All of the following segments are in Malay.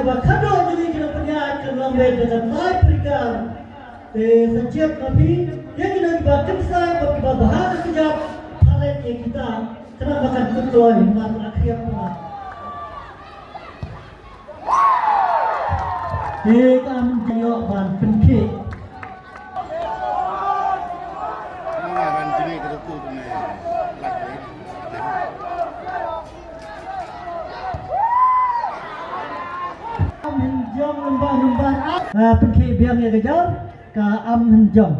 sebab kado jadi kita punya kelambe dengan baik berikan. Sejak kami yang kita dibaca saya bagi bahagia sejak palet yang kita kena makan tutuai makan akhir pula. Kita menjawab ban penkik. Ban jenis kita tu punya lagi. Menjong lembah-lembah penkik biang yang kejar ke menjong.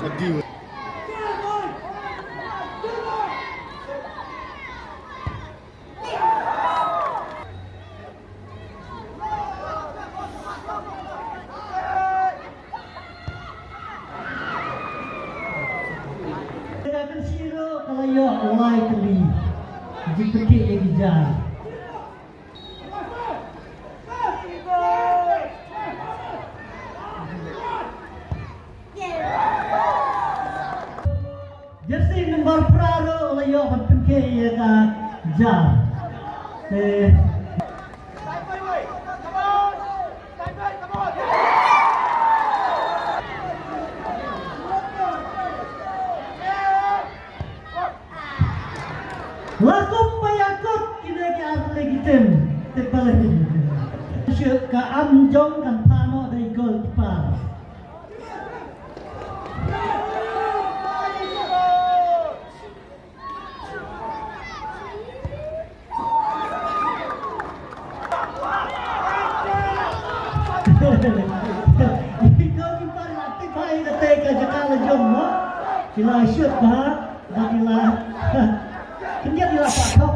Adieu. Likely dipikir ejar. Jersey nombor praro layo dipikir ejar. Lakum bayakut kini kita legitim terpalih. Syuk ke amjong kan pano dari gol par. Jika kita latih baik ketika jekal jom, sila syuk bah, bagilah. Kenyat di lapak kau.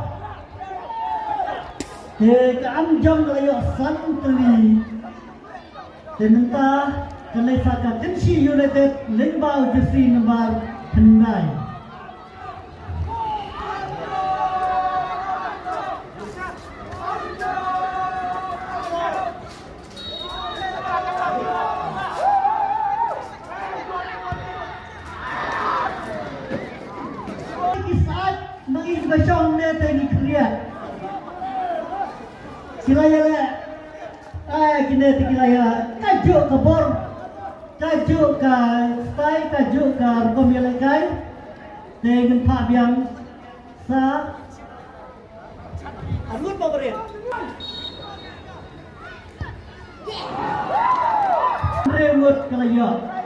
Ke amjong layo santri. Mentah kalai saka Tensi United lembau jersey nombor 9. Basong na tayo Korea. Sila yala, kina kila ya tajuk ke bor, tajuk ke style, tajuk ke komilai dengan pak yang sa. Alut pemberian. Remut kelaya.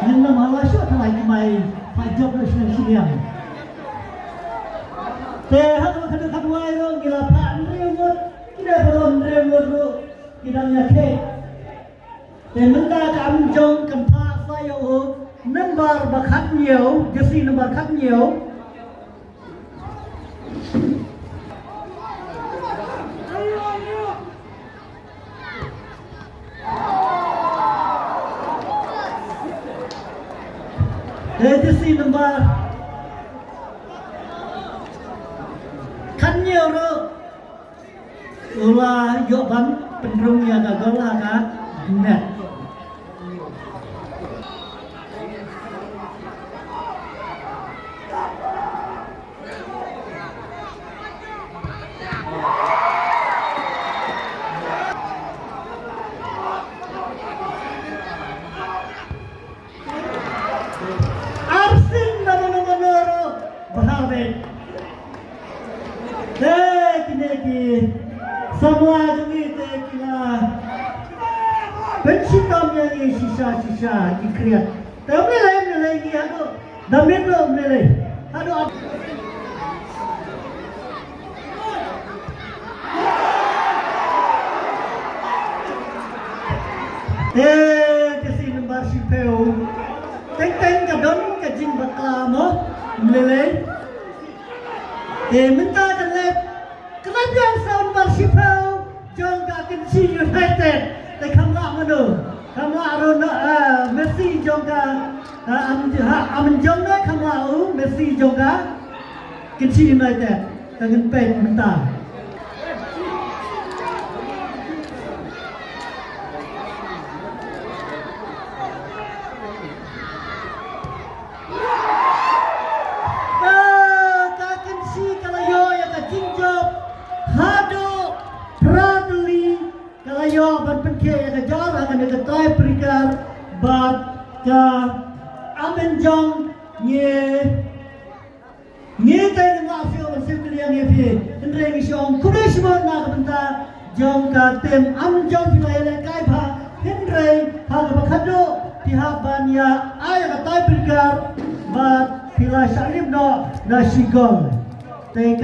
Nên là mà suốt thời mày phải chụp được sự kiện. Thế hết rồi khăn khăn ngoài rồi kira pan remote kira belum remote rồi kira nyake. Thế mình ta cảm trong cần pha phải ở number và khác nhiều, jersey number khác nhiều. Jersey number kan nhiều rồi là dọ bắn penrung ya gagal lah kan net. Semua jenis kira pencipta yang sisa dikreat. Tapi lain lagi ada, dami tu mulai ada. Kasi nombor sipeu, teng kadon kajing baklamo mulai. Minta jelas. Kenapa yang sound bersifat jangka Tensi United? Kamla mana? Kamla Aruna Messi jangka Amjongna kamla Messi jangka Kecil United dengan pen mentah. Kalayo berpikir yang kejar akan diketahui perikar bab ke amenjong nye tay ngafio masih kalian ye Andre misong kumesmo na kabenta jong ka tem amenjong pilai kai pha Andre ha ka khado pihaban ya ay ketahui perikar bab pilai salim no na sigol tay